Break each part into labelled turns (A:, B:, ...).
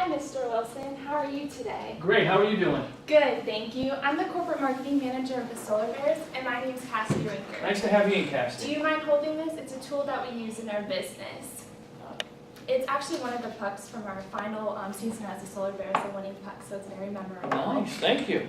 A: Hi, Mr. Wilson. How are you today?
B: Great, how are you doing?
A: Good, thank you. I'm the corporate marketing manager of the Solar Bears, and my name is Cassie Winker.
B: Nice to have you in,
A: Do
B: Cassidy.
A: you mind holding this? It's a tool that we use in our business. It's actually one of the pucks from our final season as the Solar Bears, the winning puck, so it's very memorable.
B: Nice, thank you.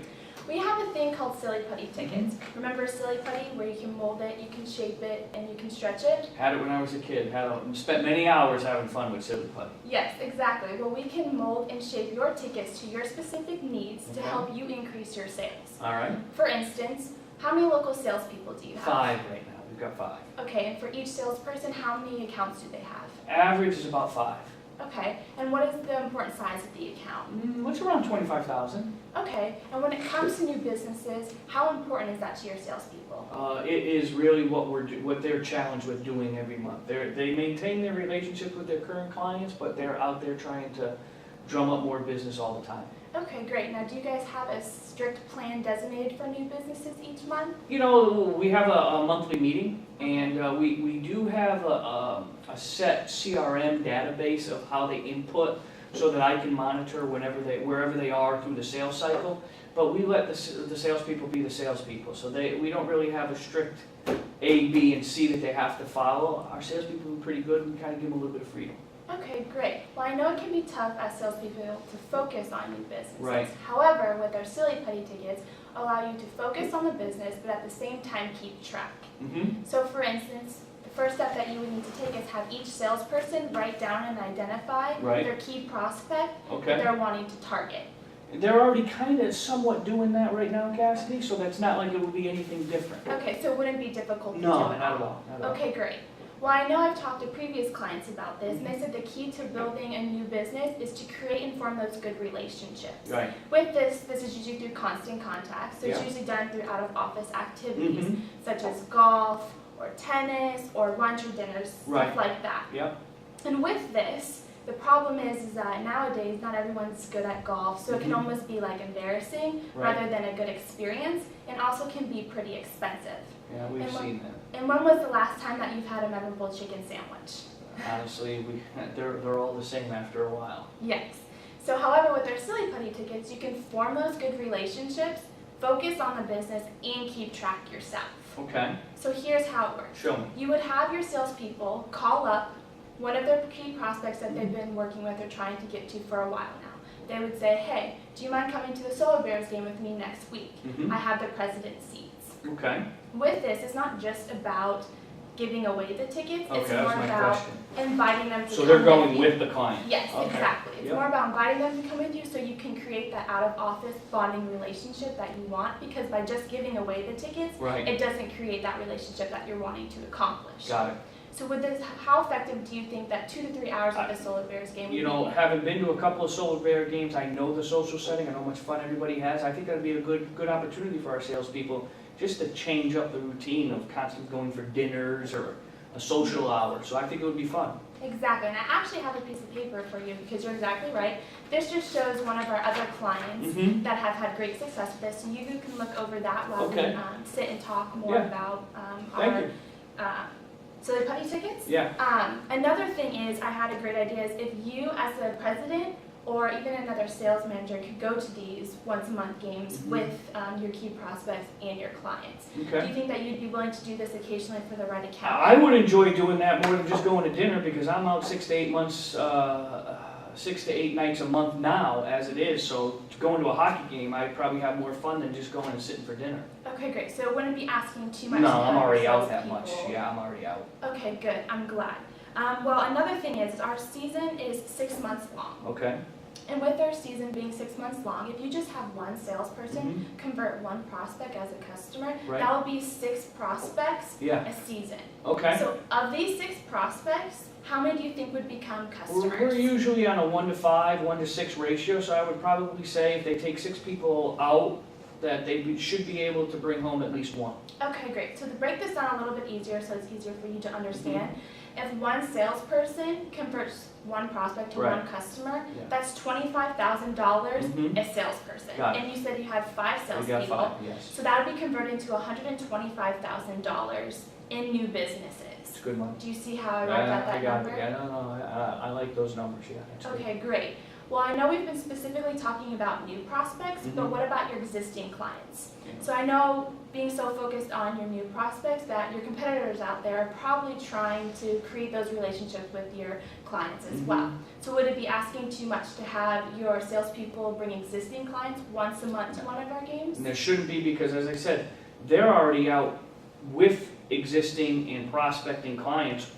A: We have a thing called Silly Putty tickets. Remember Silly Putty, where you can mold it, you can shape it, and you can stretch it?
B: Had it when I was a kid. Spent many hours having fun with silly putty.
A: Yes, exactly. Well, we can mold and shape your tickets to your specific needs to help you increase your sales.
B: All right.
A: For instance, how many local salespeople do you have?
B: 5 right now. We've got 5.
A: Okay, and for each salesperson, how many accounts do they have?
B: Average is about 5.
A: Okay, and what is the important size of the account?
B: What's around 25,000?
A: Okay, and when it comes to new businesses, how important is that to your salespeople?
B: It is really what they're challenged with doing every month. They maintain their relationships with their current clients, but they're out there trying to drum up more business all the time.
A: Okay, great. Now, do you guys have a strict plan designated for new businesses each month?
B: You know, we have a monthly meeting, and we do have a set CRM database of how they input so that I can monitor wherever they are through the sales cycle. But we let the salespeople be the salespeople, so we don't really have a strict A, B, and C that they have to follow. Our salespeople are pretty good. We kind of give them a little bit of freedom.
A: Okay, great. Well, I know it can be tough as salespeople to focus on new businesses.
B: Right.
A: However, with our Silly Putty tickets, allow you to focus on the business, but at the same time keep track. So, for instance, the first step that you would need to take is have each salesperson write down and identify their key prospect that they're wanting to target.
B: They're already kind of somewhat doing that right now, Cassidy, so that's not like it would be anything different.
A: Okay, so it wouldn't be difficult to do
B: No,
A: it
B: not at all.
A: Okay, great. Well, I know I've talked to previous clients about this, and they said the key to building a new business is to create and form those good relationships.
B: Right.
A: With this is usually through constant contact, so it's usually done through out-of-office activities, such as golf, or tennis, or lunch or dinners, stuff like that.
B: Yep.
A: And with this, the problem is that nowadays not everyone's good at golf, so it can almost be like embarrassing rather than a good experience, and also can be pretty expensive.
B: Yeah, we've seen that.
A: And when was the last time that you've had a memorable chicken sandwich?
B: Honestly, they're all the same after a while.
A: Yes. So however, with our Silly Putty tickets, you can form those good relationships, focus on the business, and keep track yourself.
B: Okay.
A: So here's how it works.
B: Show me.
A: You would have your salespeople call up one of their key prospects that they've been working with or trying to get to for a while now. They would say, hey, do you mind coming to the Solar Bears game with me next week? I have the president's seats.
B: Okay.
A: With this, it's not just about giving away the tickets, it's
B: that was
A: more
B: my
A: about
B: question.
A: inviting them to
B: So
A: come
B: they're going
A: you.
B: with the client?
A: Yes,
B: Okay.
A: exactly. It's more about inviting them to come with you so you can create that out-of-office bonding relationship that you want, because by just giving away the tickets, it doesn't create that relationship that you're wanting to accomplish.
B: Got it.
A: So with this, how effective do you think that 2 to 3 hours of the Solar Bears game would be?
B: You know, having been to a couple of Solar Bear games, I know the social setting, I know how much fun everybody has. I think that'd be a good opportunity for our salespeople just to change up the routine of constantly going for dinners or a social hour. So I think it would be fun.
A: Exactly, and I actually have a piece of paper for you because you're exactly right. This just shows one of our other clients that have had great success with this, so you can look over that while we sit and talk more about our Silly Putty tickets. Another thing is, I had a great idea, is if you as the president or even another sales manager could go to these once-a-month games with your key prospects and your clients. Do you think that you'd be willing to do this occasionally for the right account?
B: I would enjoy doing that more than just going to dinner, because I'm out 6 to 8 nights a month now as it is, so going to a hockey game, I'd probably have more fun than just going and sitting for dinner.
A: Okay, great. So it wouldn't be asking too much.
B: No, I'm already out that much. Yeah, I'm already out.
A: Okay, good. I'm glad. Well, another thing is our season is 6 months long.
B: Okay.
A: And with our season being 6 months long, if you just have one salesperson convert one prospect as a customer, that will be 6 prospects a season.
B: Okay.
A: So of these 6 prospects, how many do you think would become customers?
B: We're usually on a 1 to 5, 1 to 6 ratio, so I would probably say if they take 6 people out, that they should be able to bring home at least 1.
A: Okay, great. So to break this down a little bit easier, so it's easier for you to understand, if one salesperson converts one prospect to one customer, that's $25,000 a salesperson. And you said you had 5 salespeople.
B: Got 5, yes.
A: So that would be converted to $125,000 in new businesses.
B: It's a good money.
A: Do you see how I wrote out that number?
B: I like those numbers, yeah.
A: Okay, great. Well, I know we've been specifically talking about new prospects, but
B: Mhm.
A: what about your existing clients?
B: Yeah.
A: So I know being so focused on your new prospects that your competitors out there are probably trying to create those relationships with your clients as well. So would it be asking too much to have your salespeople bring existing clients once a month to one of our games?
B: And there shouldn't be, because as I said, they're already out with existing and prospecting clients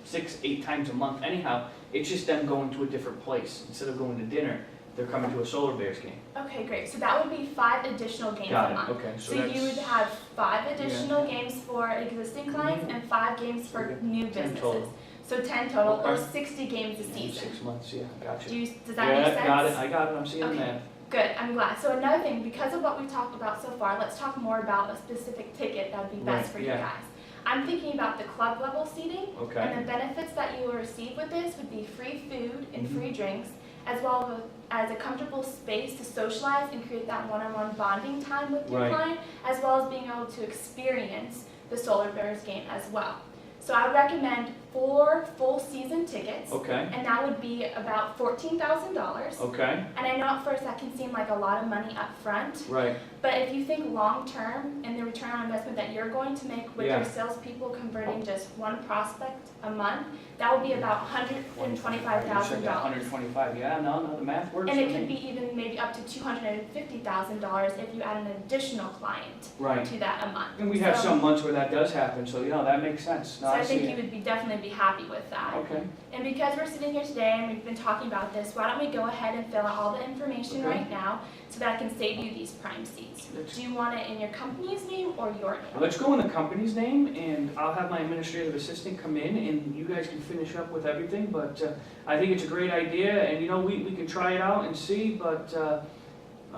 B: 6, 8 times a month anyhow. It's just them going to a different place. Instead of going to dinner, they're coming to a Solar Bears game.
A: Okay, great. So that would be 5 additional games
B: Got
A: a
B: it,
A: month.
B: okay,
A: So you would have 5 additional games for existing clients
B: Mhm.
A: and 5 games for
B: Okay.
A: new
B: 10
A: businesses.
B: total.
A: So 10 total, or
B: Okay.
A: 60 games a
B: Yeah,
A: season.
B: 6 months, yeah, gotcha.
A: Does that make sense?
B: Yeah, got it, I got it, I'm seeing
A: Okay.
B: that.
A: Good, I'm glad. So another thing, because of what we talked about so far, let's talk more about a specific ticket that would be best
B: Right,
A: for you
B: yeah.
A: guys. I'm thinking about the club level seating,
B: Okay,
A: and the benefits that you will receive with this would be free food and
B: Mhm.
A: free drinks, as well as a comfortable space to socialize and create that one-on-one bonding time with your
B: Right.
A: client, as well as being able to experience the Solar Bears game as well. So I recommend 4 full season tickets,
B: okay,
A: and that would be about $14,000.
B: okay,
A: And I know at first that can seem like a lot of money up front,
B: right,
A: but if you think long term and the return on investment that you're going to make with
B: Yeah.
A: your salespeople converting just one prospect a month, that would be about $125,000.
B: 125, yeah, no, the math works
A: And
B: for
A: it could
B: me.
A: be even maybe up to $250,000 if you add an additional client
B: Right,
A: to that a month.
B: and we have
A: So-
B: some months where that does happen, so, that makes sense. No,
A: So I
B: see
A: think you
B: it.
A: would definitely be happy with that.
B: Okay,
A: And because we're sitting here today and we've been talking about this, why don't we go ahead and fill out all the information
B: Okay.
A: right now so that I can save you these prime seats.
B: Let's-
A: Do you want it in your company's name or your name?
B: let's go in the company's name, and I'll have my administrative assistant come in, and you guys can finish up with everything, but I think it's a great idea, and we can try it out and see, but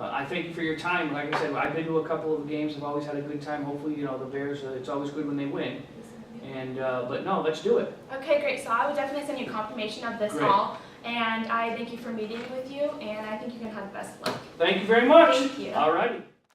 B: I thank you for your time. Like I said, I've been to a couple of games, I've always had a good time. Hopefully, the Bears, it's always good when they win, and, but no, let's do it.
A: Okay, great. So I will definitely send you confirmation of this
B: Great.
A: all. And I thank you for meeting with you, and I think you're going to have the best luck.
B: Thank you very much.
A: Thank you.
B: All righty.